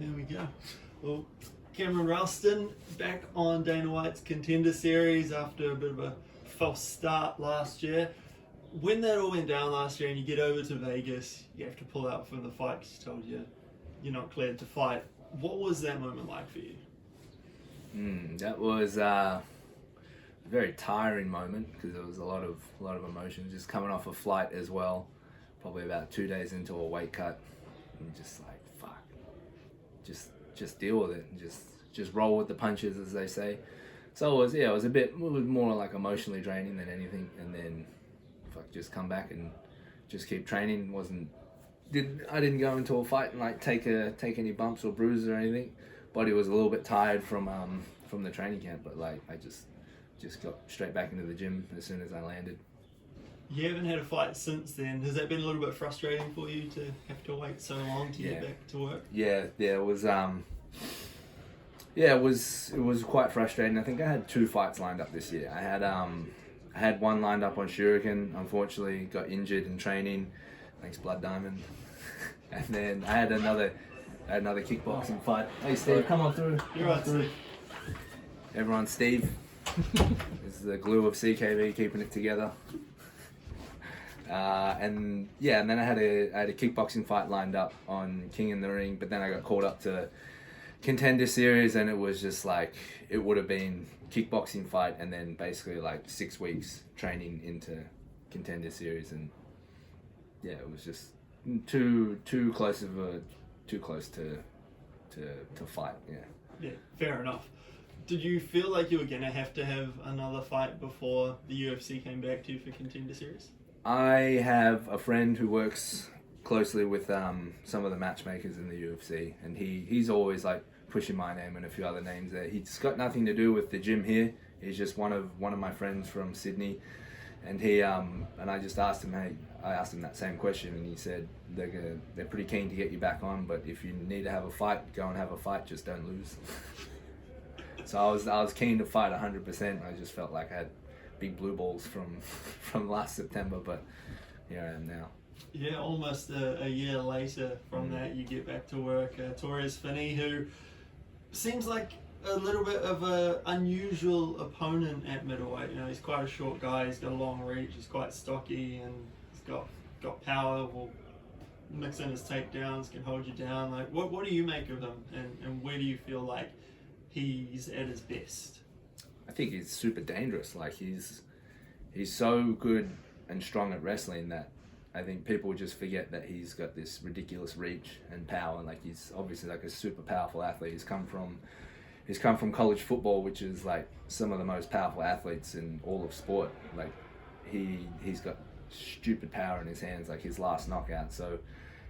There we go. Well, Cameron Rowston back on Dana White's Contender Series after a bit of a false start last year. When that all went down last year and you get over to Vegas, you have to pull out from the fight because you told you you're not cleared to fight. What was that moment like for you? That was a very tiring moment because there was a lot of emotion. Just coming off a flight as well, probably about 2 days into a weight cut, and just like fuck, just deal with it and just roll with the punches, as they say. So it was more like emotionally draining than anything, and then just come back and just keep training. I didn't go into a fight and like take any bumps or bruises or anything. Body was a little bit tired from the training camp, but like I just got straight back into the gym as soon as I landed. You haven't had a fight since then. Has that been a little bit frustrating for you to have to wait so long to get back to work? Yeah, it was. It was quite frustrating. I think I had 2 fights lined up this year. I had one lined up on Shuriken. Unfortunately, got injured in training. Thanks, Blood Diamond. And then I had another kickboxing fight. Hey, Steve, come on through. You're right, Steve. Everyone, Steve is the glue of CKB, keeping it together. And then I had a kickboxing fight lined up on King in the Ring, but then I got called up to Contender Series, and it was just like it would have been kickboxing fight and then basically like 6 weeks training into Contender Series, and it was just too close to fight. Yeah, fair enough. Did you feel like you were gonna have another fight before the UFC came back to you for Contender Series? I have a friend who works closely with some of the matchmakers in the UFC, and he's always like pushing my name and a few other names there. He's got nothing to do with the gym here. He's just one of my friends from Sydney, and I just asked him, I asked him that same question, and he said they're pretty keen to get you back on, but if you need to have a fight, go and have a fight, just don't lose. So I was keen to fight 100%. I just felt like I had big blue balls from last September, but here I am now. Yeah, almost a year later from that, you get back to work. Torrez Finney, who seems like a little bit of an unusual opponent at middleweight. You know, he's quite a short guy, he's got a long reach, he's quite stocky, and he's got power, will mix in his takedowns, can hold you down. Like, what do you make of him, and where do you feel like he's at his best? I think he's super dangerous. Like he's so good and strong at wrestling that I think people just forget that he's got this ridiculous reach and power. Like he's obviously like a super powerful athlete. He's come from college football, which is like some of the most powerful athletes in all of sport. Like he's got stupid power in his hands, like his last knockout. So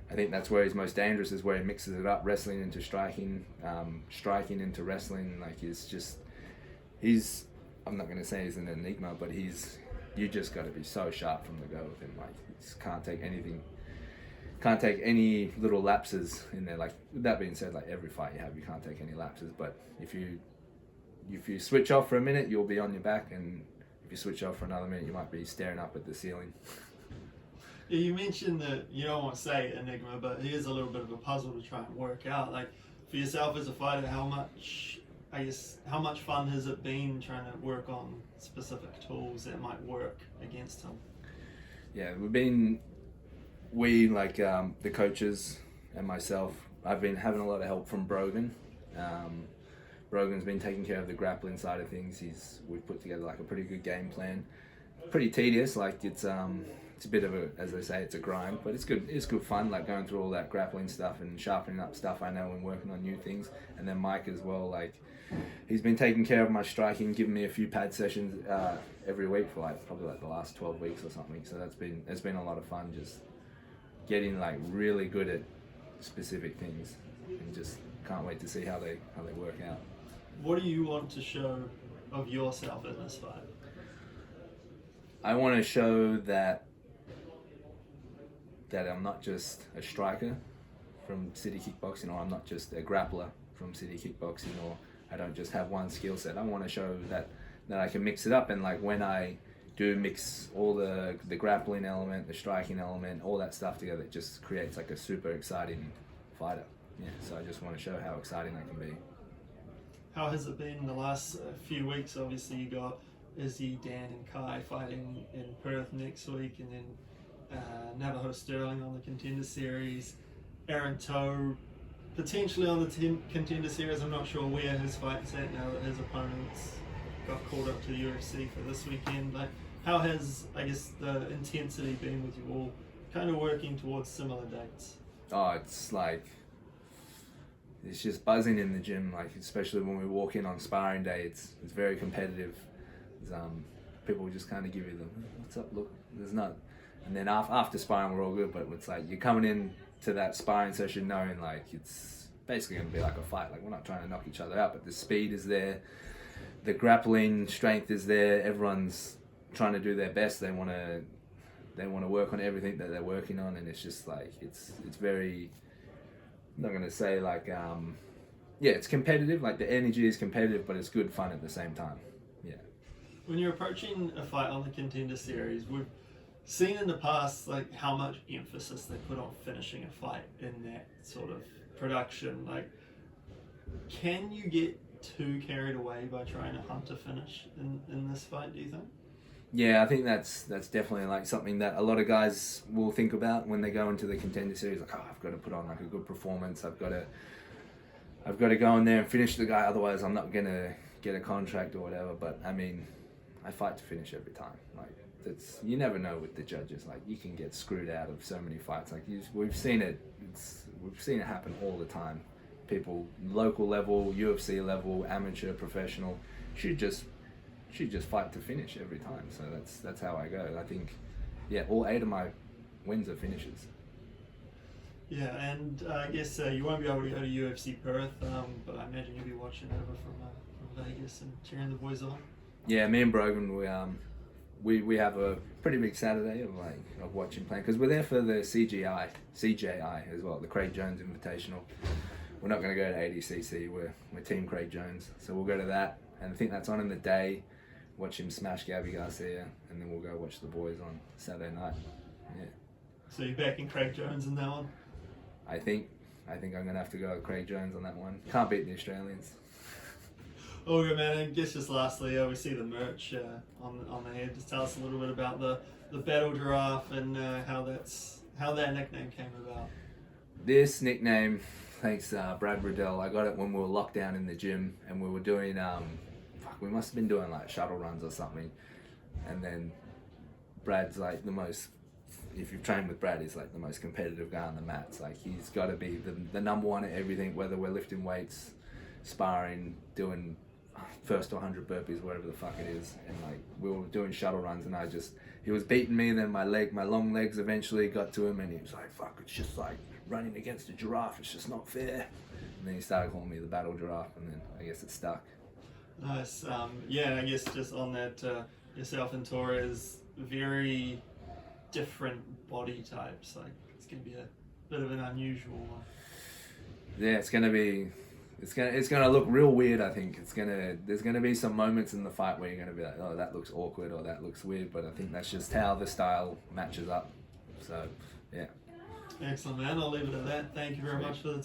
I think that's where he's most dangerous, is where he mixes it up, wrestling into striking, striking into wrestling. Like he's I'm not going to say he's an enigma, but you just got to be so sharp from the go with him. Like you just can't take any little lapses in there. Like with that being said, like every fight you have, you can't take any lapses. But if you switch off for a minute, you'll be on your back, and if you switch off for another minute, you might be staring up at the ceiling. Yeah, you mentioned that you don't want to say enigma, but he is a little bit of a puzzle to try and work out. Like for yourself as a fighter, how much fun has it been trying to work on specific tools that might work against him? Yeah, the coaches and myself, I've been having a lot of help from Brogan. Brogan's been taking care of the grappling side of things. We've put together like a pretty good game plan. Pretty tedious, like it's a bit of as they say, it's a grind, but it's good. It's good fun, like going through all that grappling stuff and sharpening up stuff I know and working on new things. And then Mike as well, like he's been taking care of my striking, giving me a few pad sessions every week for probably the last 12 weeks or something. So it's been a lot of fun, just getting like really good at specific things, and just can't wait to see how they work out. What do you want to show of yourself in this fight? I want to show that I'm not just a striker from City Kickboxing, or I'm not just a grappler from City Kickboxing, or I don't just have one skill set. I want to show that I can mix it up, and like when I do mix all the grappling element, the striking element, all that stuff together, it just creates like a super exciting fighter. yeah, so I just want to show how exciting that can be. How has it been the last few weeks? Obviously, you got Izzy, Dan, and Kai fighting in Perth next week, and then Navajo Stiriling on the Contender Series. Aaron Toe potentially on the Contender Series. I'm not sure where his fight's at now that his opponents got called up to the UFC for this weekend. Like, how has, I guess, the intensity been with you all kind of working towards similar dates? Oh, it's like, it's just buzzing in the gym, like especially when we walk in on sparring day. It's very competitive. People just kind of give you the what's up look. There's not, and then after sparring we're all good. But it's like you're coming in to that sparring session knowing like it's basically going to be like a fight. Like we're not trying to knock each other out, but the speed is there, the grappling strength is there. Everyone's trying to do their best. They want to work on everything that they're working on, and it's just like it's very. I'm not gonna say like yeah, it's competitive. Like the energy is competitive, but it's good fun at the same time. Yeah. When you're approaching a fight on the Contender Series, we've seen in the past like how much emphasis they put on finishing a fight in that sort of production. Like, can you get too carried away by trying to hunt a finish in this fight? Do you think? Yeah, I think that's definitely like something that a lot of guys will think about when they go into the Contender Series. Like, oh, I've got to put on like a good performance. I've got to go in there and finish the guy. Otherwise, I'm not gonna get a contract or whatever. But I mean, I fight to finish every time. Like, you never know with the judges. Like, you can get screwed out of so many fights. Like we've seen it. We've seen it happen all the time. People, local level, UFC level, amateur, professional, should just fight to finish every time. So that's how I go. I think, yeah, all 8 of my wins are finishes. Yeah, and I guess you won't be able to go to UFC Perth, but I imagine you'll be watching over from Vegas and cheering the boys on. Yeah, me and Brogan, we have a pretty big Saturday of watching playing, because we're there for the CJI as well, the Craig Jones Invitational. We're not going to go to ADCC. We're Team Craig Jones, so we'll go to that, and I think that's on in the day. Watch him smash Gabby Garcia, and then we'll go watch the boys on Saturday night. Yeah. So you're backing Craig Jones in that one? I think I'm gonna have to go with Craig Jones on that one. Can't beat the Australians. Oh, good man. And I guess just lastly, we see the merch on the head. Just tell us a little bit about the Battle Girrafe and how that nickname came about. This nickname, thanks Brad Riddell. I got it when we were locked down in the gym, and we were doing we must have been doing like shuttle runs or something, and then Brad's like the most, if you've trained with Brad, he's like the most competitive guy on the mats. Like, he's got to be the number one at everything, whether we're lifting weights, sparring, doing first to 100 burpees, whatever the fuck it is. And like, we were doing shuttle runs, and he was beating me, then my long legs eventually got to him, and he was like, fuck, it's just like running against a giraffe, it's just not fair. And then he started calling me the Battle Girrafe, and then I guess it stuck. Nice. Yeah, I guess just on that, yourself and Torrez, very different body types. Like, it's going to be a bit of an unusual one. Yeah, it's gonna look real weird. I think there's gonna be some moments in the fight where you're gonna be like, oh, that looks awkward or that looks weird. But I think that's just how the style matches up. So, yeah. Excellent, man. I'll leave it at that. Thank you very much for the time.